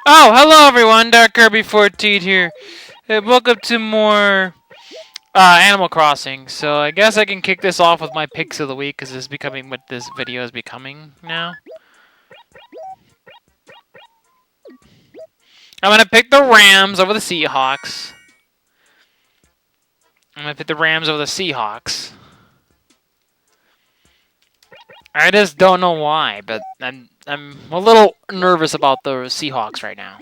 Oh, hello everyone, Dark Kirby 14 here. Welcome to more Animal Crossing. So I guess I can kick this off with my picks of the week, because this is becoming what this video is becoming now. I'm going to pick the Rams over the Seahawks. I'm going to pick the Rams over the Seahawks. I just don't know why, but I'm a little nervous about the Seahawks right now.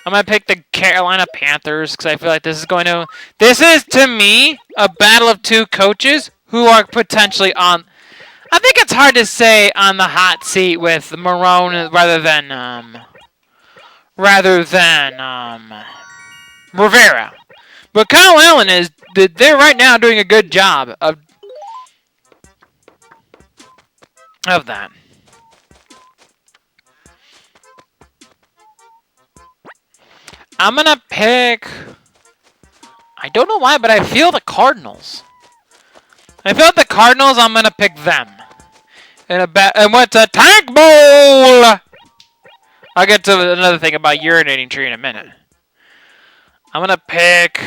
I'm going to pick the Carolina Panthers because I feel like this is, to me, a battle of two coaches who are potentially on... I think it's hard to say on the hot seat with Marone rather than Rivera. But Kyle Allen they're right now doing a good job of that. I'm going to pick... I don't know why, but I feel the Cardinals. I'm going to pick them. And what's a tank bowl? I'll get to another thing about urinating tree in a minute. I'm going to pick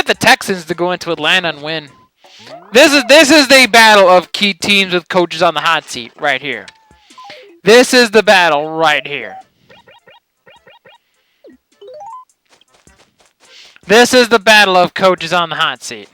the Texans to go into Atlanta and win. This is the battle of key teams with coaches on the hot seat right here. This is the battle right here. This is the battle of coaches on the hot seat.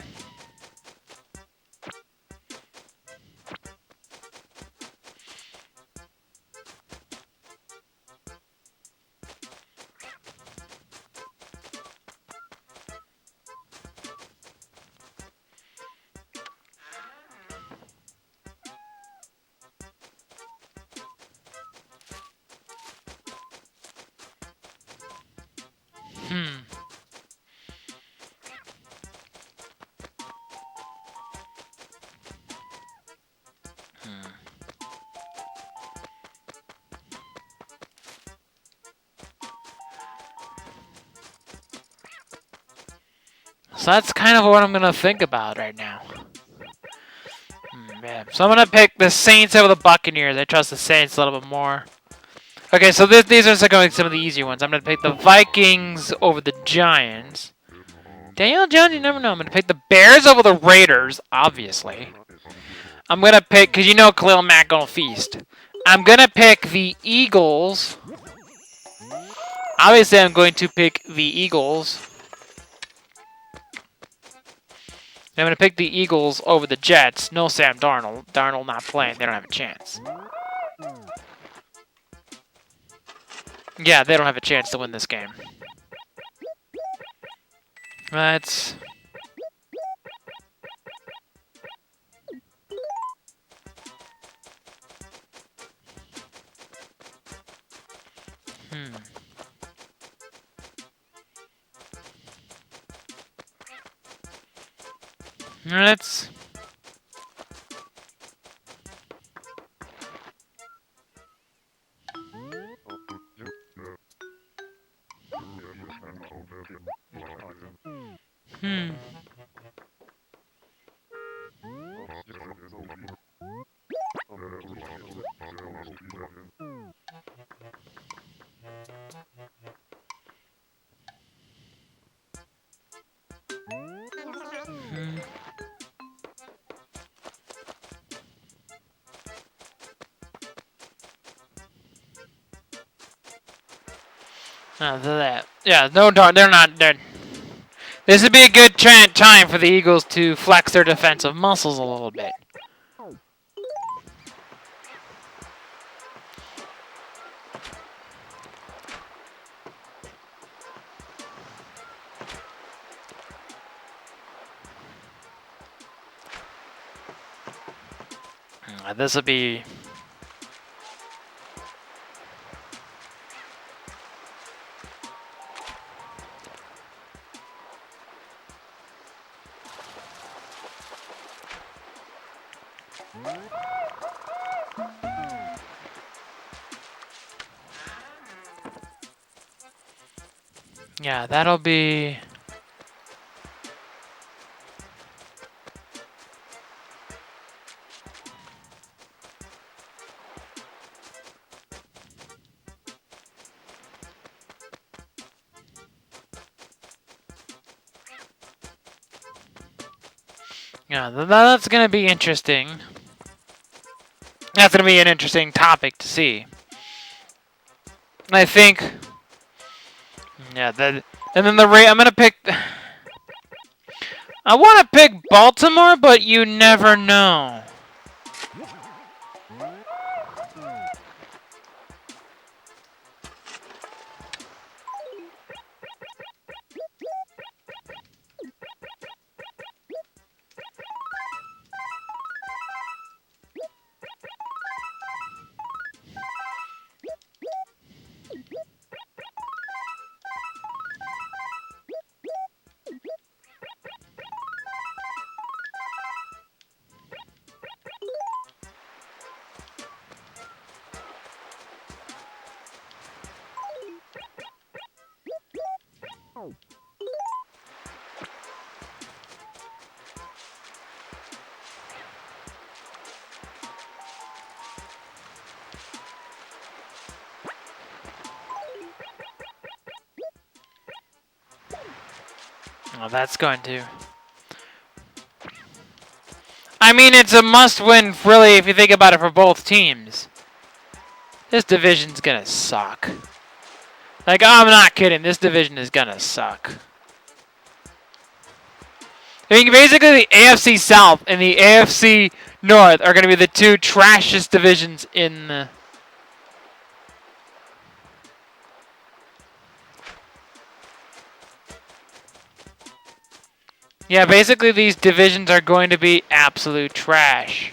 So that's kind of what I'm going to think about right now. Yeah. So I'm going to pick the Saints over the Buccaneers. I trust the Saints a little bit more. Okay, so these are going some of the easier ones. I'm going to pick the Vikings over the Giants. Daniel Jones, you never know. I'm going to pick the Bears over the Raiders, obviously. I'm going to pick, because you know Khalil Mack going to feast. I'm going to pick the Eagles. Obviously, I'm going to pick the Eagles. I'm going to pick the Eagles over the Jets. No Sam Darnold. Darnold not playing. They don't have a chance. Yeah, they don't have a chance to win this game. Let's... Let's... Yeah, no, they're not. This would be a good time for the Eagles to flex their defensive muscles a little bit. This would be... Yeah, that'll be... Yeah, that's gonna be interesting. That's gonna be an interesting topic to see. I think. Yeah, that. And then I'm gonna pick. I want to pick Baltimore, but you never know. Well, that's going to. I mean, it's a must-win, really, if you think about it, for both teams. This division's gonna suck. Like, I'm not kidding. This division is gonna suck. I mean, basically, the AFC South and the AFC North are gonna be the two trashiest divisions in the... Yeah, basically, these divisions are going to be absolute trash.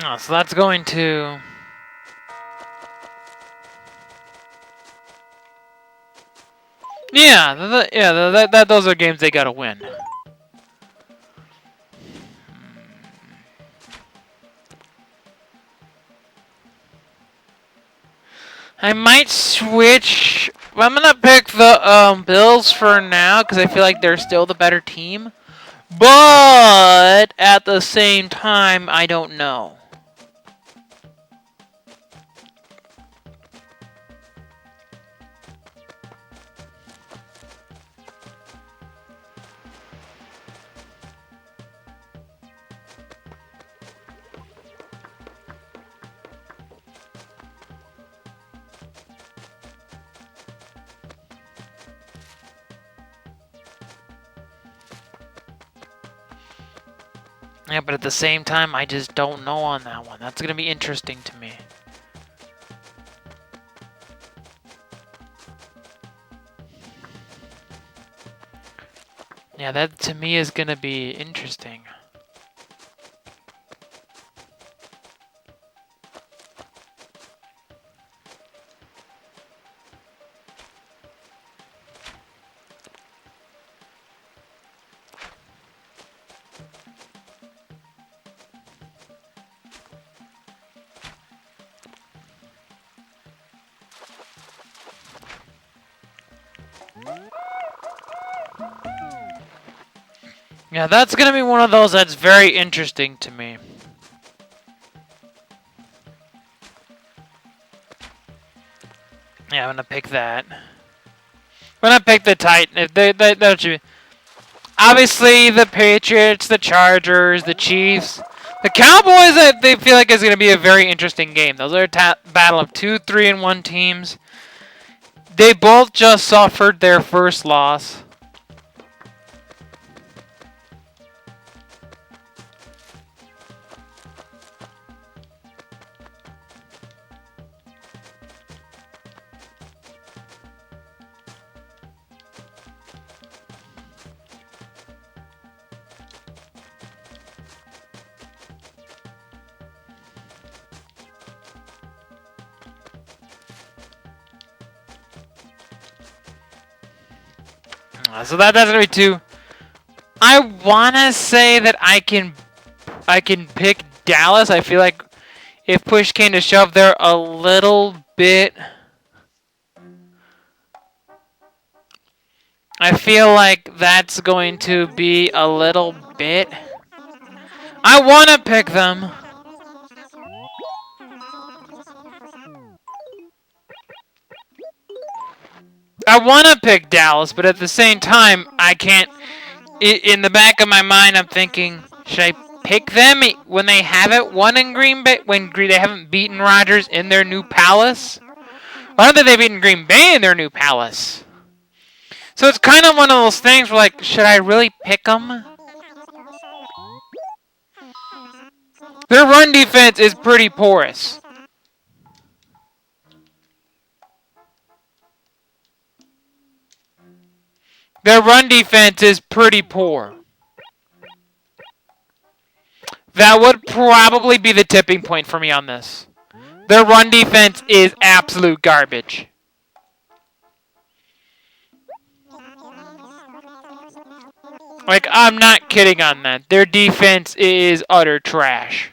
Oh, so that's going to... Yeah, those are games they gotta win. I might switch. I'm gonna pick the Bills for now because I feel like they're still the better team. But at the same time, I don't know. Yeah, but at the same time, I just don't know on that one. That's gonna be interesting to me. Yeah, that to me is gonna be interesting. Yeah, that's gonna be one of those that's very interesting to me. Yeah, I'm gonna pick that. I'm gonna pick the Titan. If that should be. Obviously, the Patriots, the Chargers, the Chiefs, the Cowboys. They feel like is gonna be a very interesting game. Those are a battle of 2, 3, and 1 teams. They both just suffered their first loss. So that's gonna be 2. I wanna say that I can pick Dallas. I feel like if push came to shove, they're a little bit. I feel like that's going to be a little bit. I wanna pick them. I want to pick Dallas, but at the same time, I can't. In the back of my mind, I'm thinking, should I pick them when they haven't won in Green Bay? When they haven't beaten Rodgers in their new palace? Why don't they beaten Green Bay in their new palace? So it's kind of one of those things where, like, should I really pick them? Their run defense is pretty porous. Their run defense is pretty poor. That would probably be the tipping point for me on this. Their run defense is absolute garbage. Like, I'm not kidding on that. Their defense is utter trash.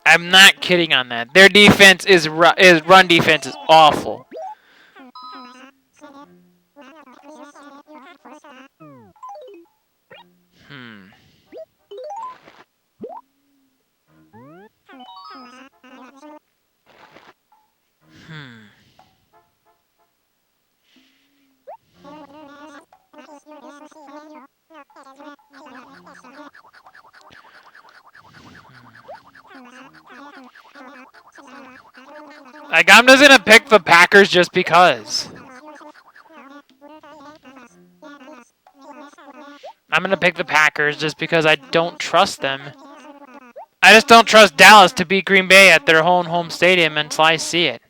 I'm not kidding on that. Their defense is run defense is awful. Like, I'm just gonna pick the Packers just because. I'm gonna pick the Packers just because I don't trust them. I just don't trust Dallas to beat Green Bay at their own home stadium until I see it.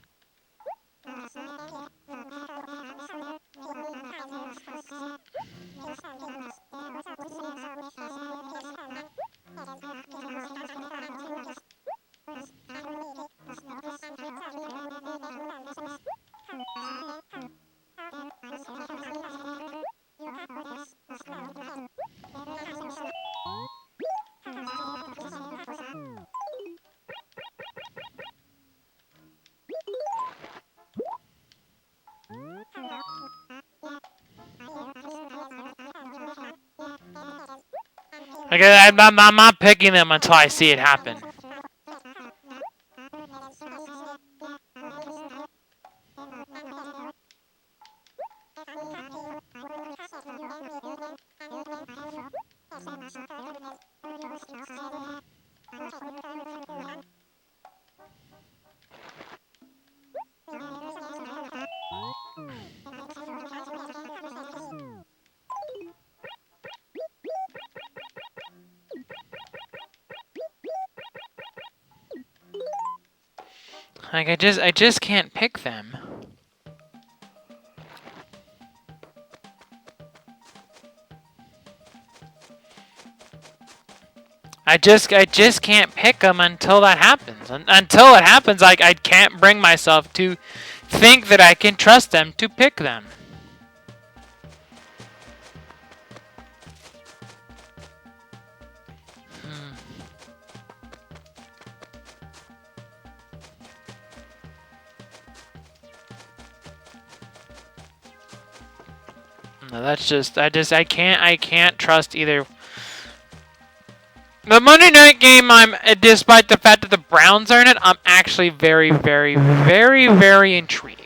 Okay, I'm not picking them until I see it happen. Like, I just can't pick them. I just can't pick them until that happens. Until it happens, I can't bring myself to think that I can trust them to pick them. No, that's just I can't trust either. The Monday night game, despite the fact that the Browns are in it, I'm actually very, very, very, very intrigued.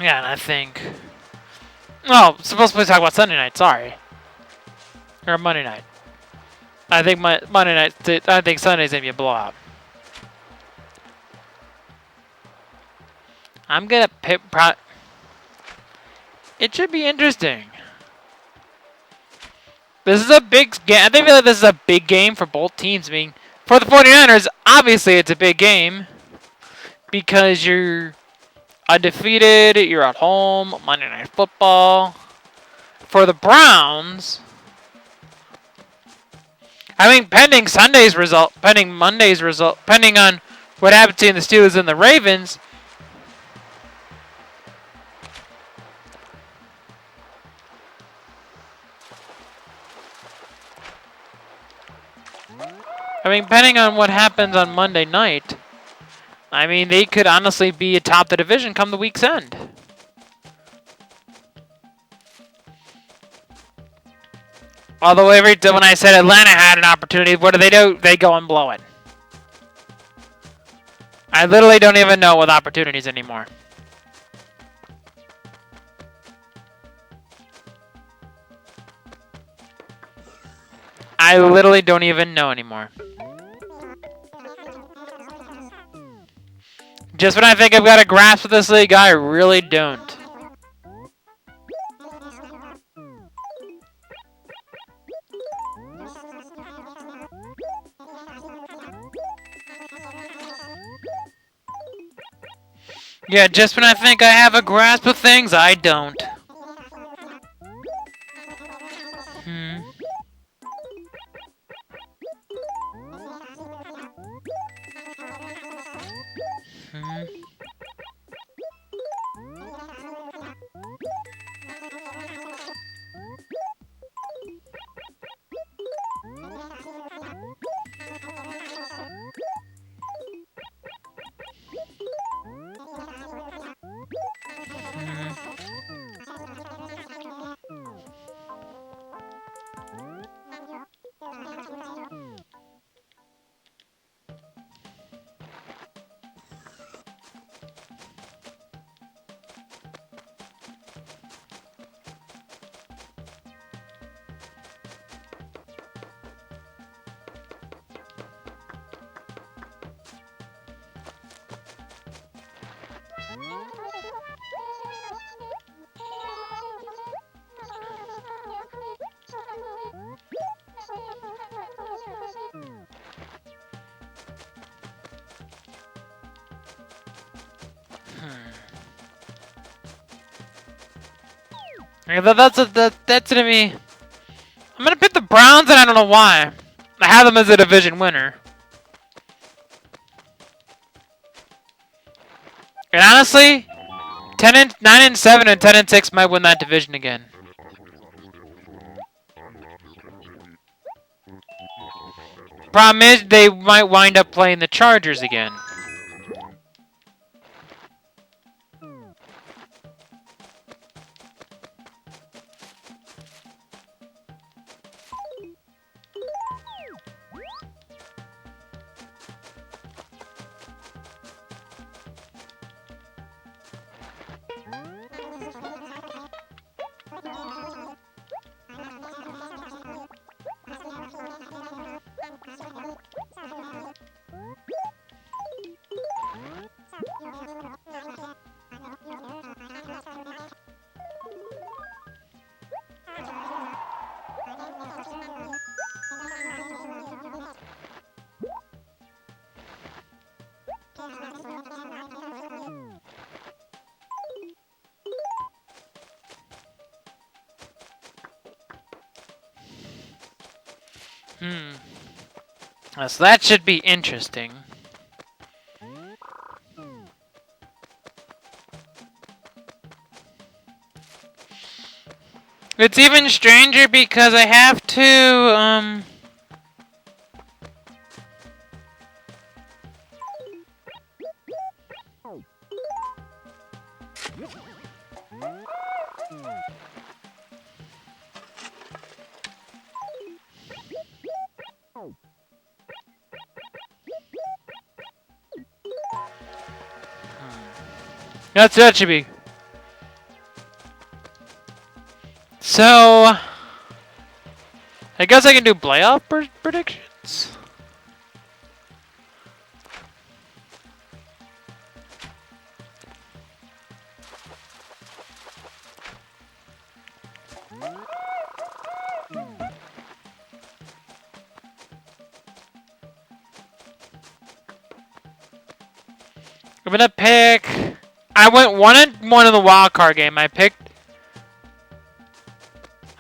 Yeah, and I think... Oh, supposed to talk about Sunday night, sorry. Or Monday night. I think Monday night... I think Sunday's gonna be a blowout. I'm gonna pick... It should be interesting. This is a big game. I think that this is a big game for both teams. I mean, for the 49ers, obviously it's a big game. Because you're undefeated, you're at home, Monday Night Football. For the Browns... I mean, pending Sunday's result, pending Monday's result, pending on what happens between the Steelers and the Ravens... I mean, depending on what happens on Monday night, I mean, they could honestly be atop the division come the week's end. Although every time when I said Atlanta had an opportunity, what do? They go and blow it. I literally don't even know what opportunities anymore. I literally don't even know anymore. Just when I think I've got a grasp of this league, I really don't. Yeah, just when I think I have a grasp of things, I don't. That's gonna be... I'm gonna pick the Browns, and I don't know why. I have them as a division winner. And honestly, 9-7 and 10-6 might win that division again. Problem is, they might wind up playing the Chargers again. So that should be interesting. It's even stranger because I have to, that should be. So, I guess I can do playoff predictions. I'm gonna pick. I went 1-1 in the wild card game. I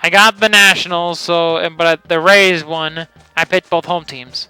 got the Nationals, but the Rays won. I picked both home teams.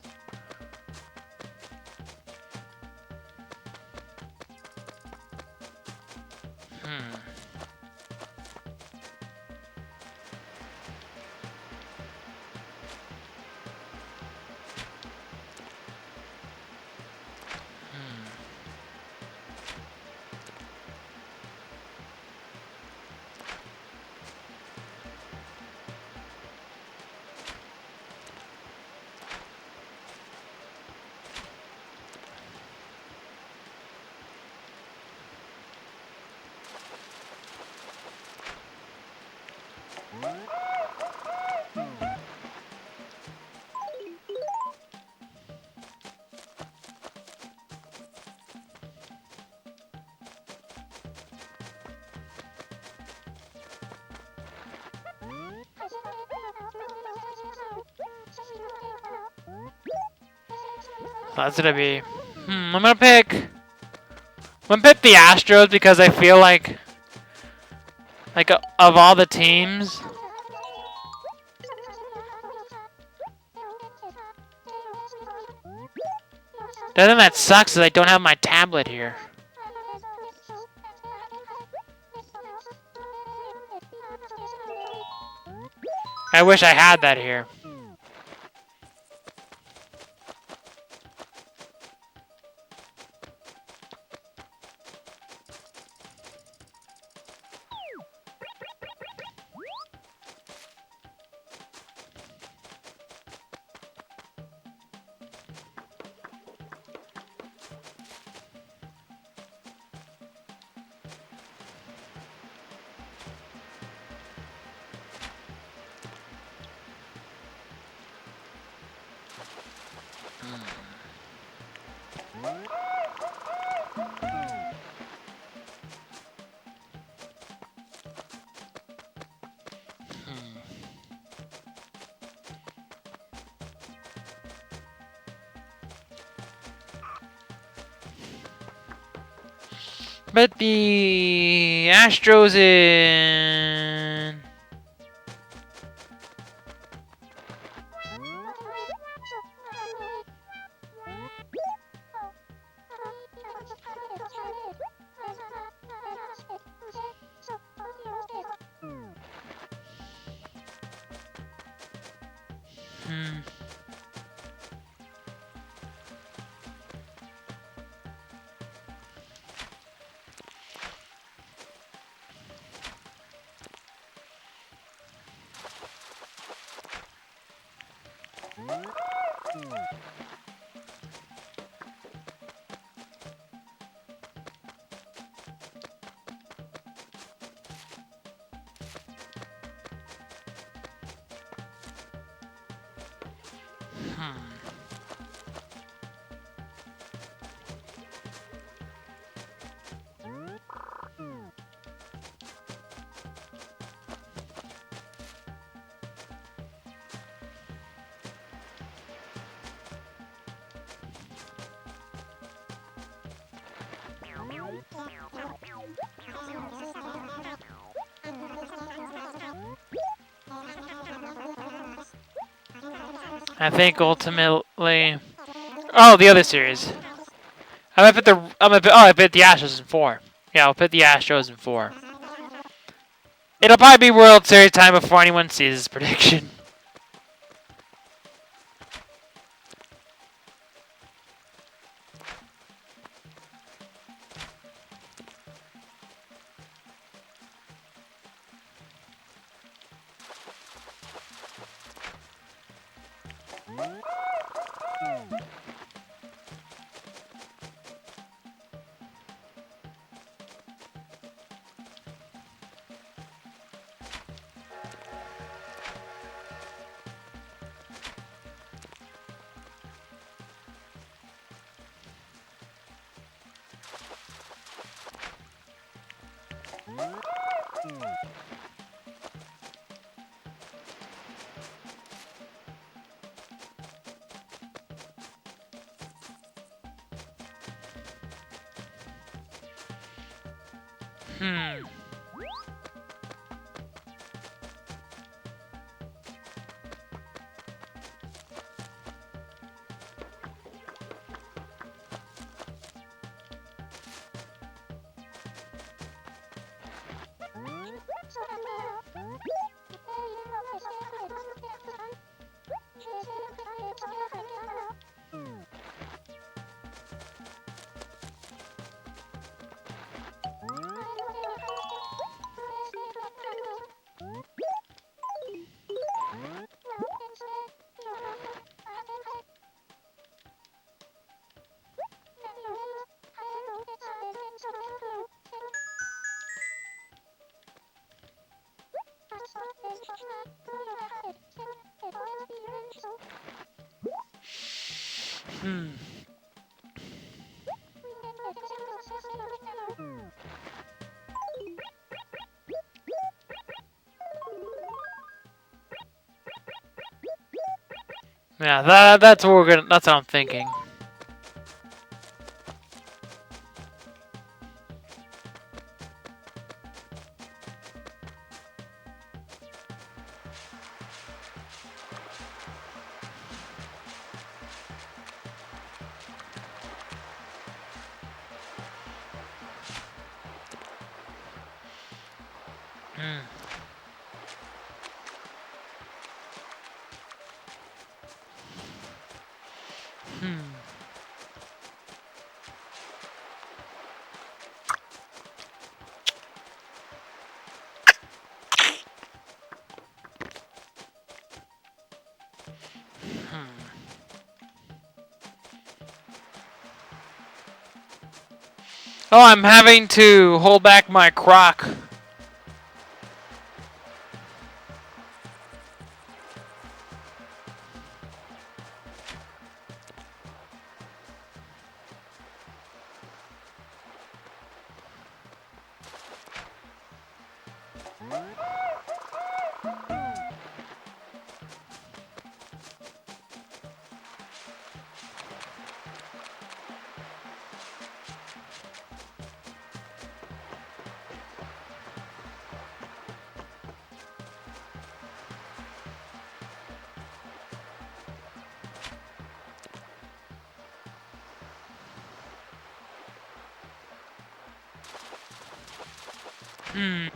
That's gonna be. I'm gonna pick the Astros because I feel like of all the teams. The thing that sucks is I don't have my tablet here. I wish I had that here. But the Astros in. I think ultimately. Oh, the other series. I put the. I put the Astros in 4. Yeah, I'll put the Astros in 4. It'll probably be World Series time before anyone sees this prediction. Hmm. Hmm. Yeah, that's what we're gonna. That's what I'm thinking. Hmm. Hmm. Oh, I'm having to hold back my croc. Hmm.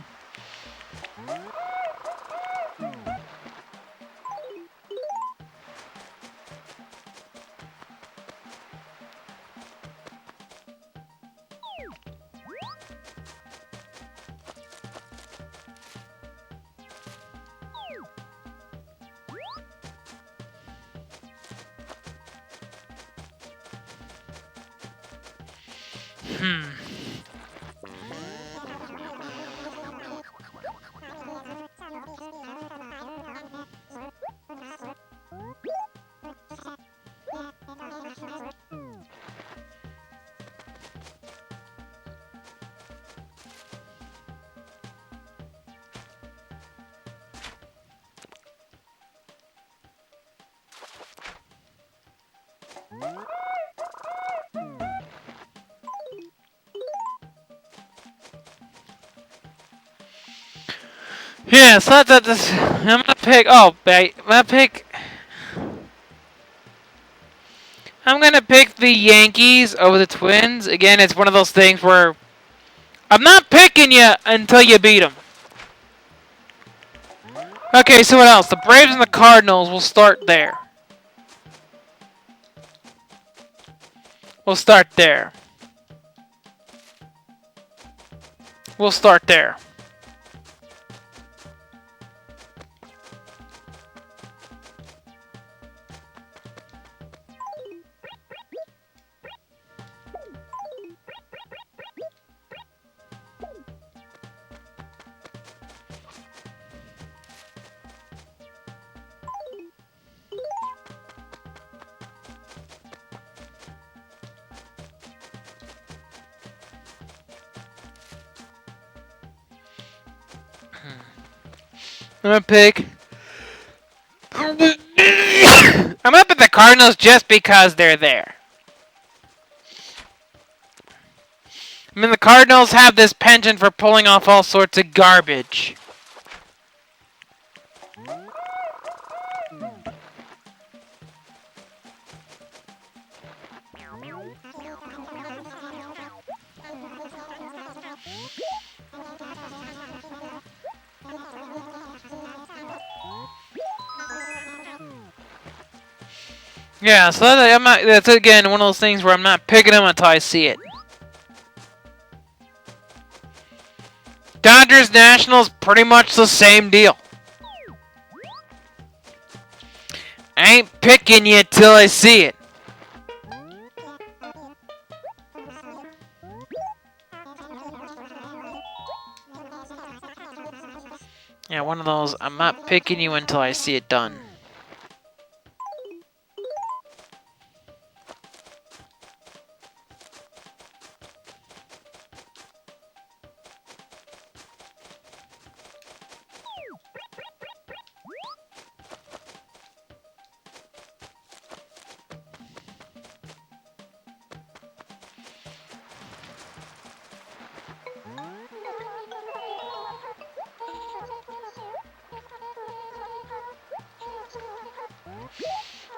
Hmm. Yeah, so that's. I'm gonna pick. Oh, I'm gonna pick. I'm gonna pick the Yankees over the Twins. Again, it's one of those things where I'm not picking you until you beat them. Okay, so what else? The Braves and the Cardinals will start there. We'll start there. We'll start there. I'm gonna pick. I'm gonna pick the Cardinals just because they're there. I mean, the Cardinals have this penchant for pulling off all sorts of garbage. Yeah, so I'm not, that's again one of those things where I'm not picking them until I see it. Dodgers Nationals, pretty much the same deal. I ain't picking you till I see it. Yeah, one of those, I'm not picking you until I see it done.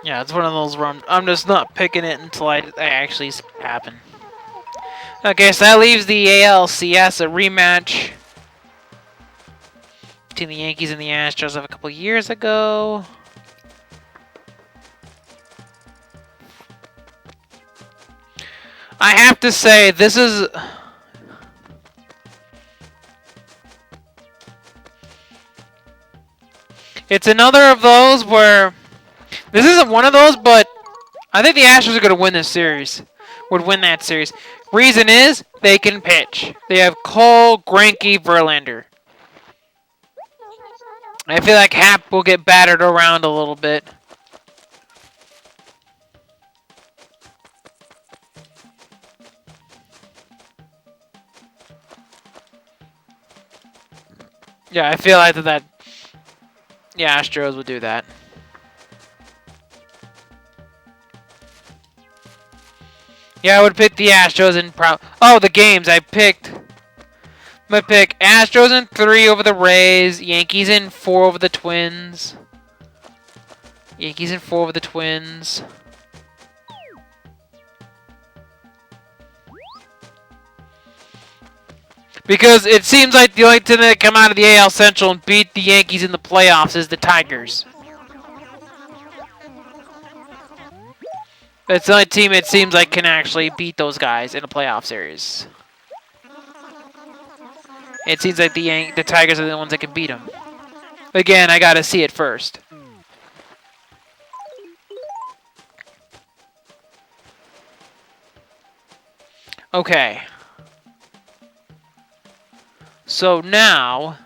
Yeah, it's one of those where I'm just not picking it until I actually see it happen. Okay, so that leaves the ALCS, a rematch between the Yankees and the Astros of a couple years ago. I have to say, this is... It's another of those where... This isn't one of those, but I think the Astros are going to win this series. Would win that series. Reason is, they can pitch. They have Cole, Greinke, Verlander. I feel like Happ will get battered around a little bit. Yeah, I feel like that... Yeah, Astros would do that. Yeah, I would pick the Astros in Oh, the games I picked. I'm gonna pick Astros in 3 over the Rays. Yankees in 4 over the Twins. Yankees in 4 over the Twins. Because it seems like the only team that come out of the AL Central and beat the Yankees in the playoffs is the Tigers. It's the only team it seems like can actually beat those guys in a playoff series. It seems like the Tigers are the ones that can beat them. Again, I gotta see it first. Okay. So now,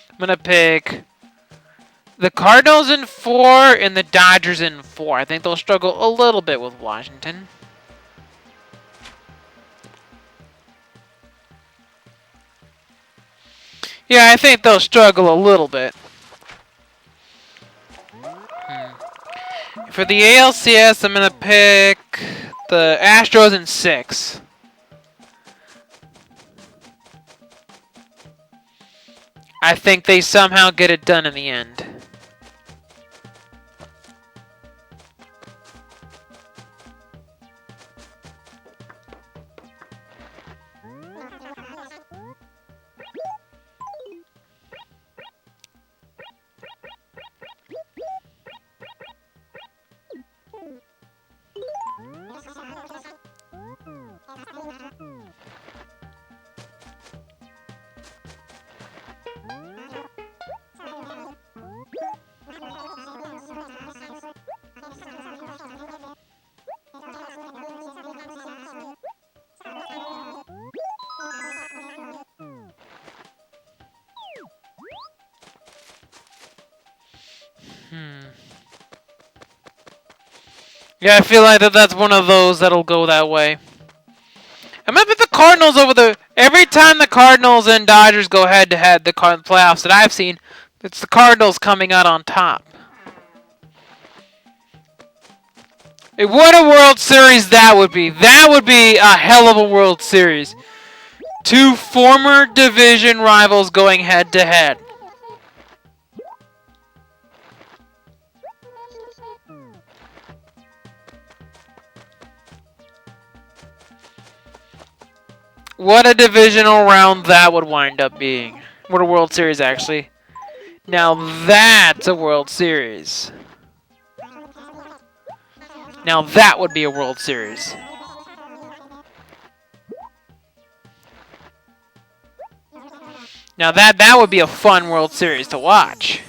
I'm gonna pick the Cardinals in 4 and the Dodgers in 4. I think they'll struggle a little bit with Washington. Yeah, I think they'll struggle a little bit. For the ALCS, I'm going to pick the Astros in 6. I think they somehow get it done in the end. Yeah, I feel like that's one of those that'll go that way. I remember the Cardinals over the... Every time the Cardinals and Dodgers go head-to-head, the playoffs that I've seen, it's the Cardinals coming out on top. What a World Series that would be. That would be a hell of a World Series. Two former division rivals going head-to-head. What a divisional round that would wind up being. What a World Series, actually. Now that's a World Series. Now that would be a World Series. Now that would be a fun World Series to watch.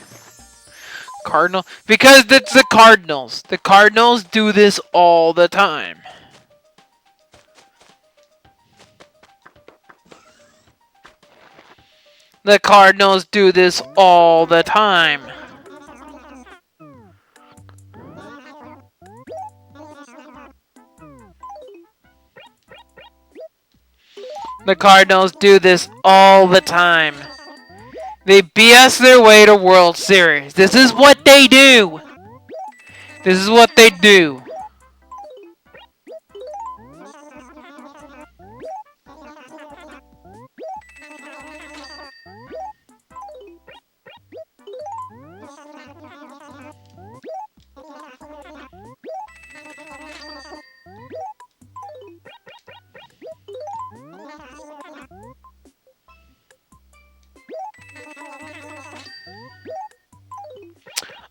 Cardinal, because it's the Cardinals. The Cardinals do this all the time. The Cardinals do this all the time. The Cardinals do this all the time. They BS their way to World Series. This is what they do. This is what they do.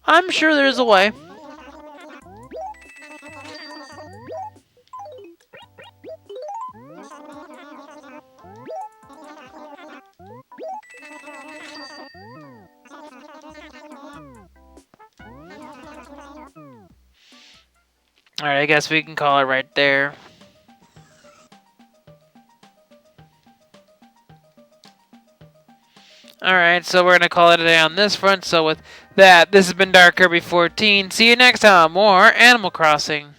I'm sure there's a way. Alright, I guess we can call it right there. Alright, so we're going to call it a day on this front. So with that, this has been Dark Kirby 14. See you next time. More Animal Crossing.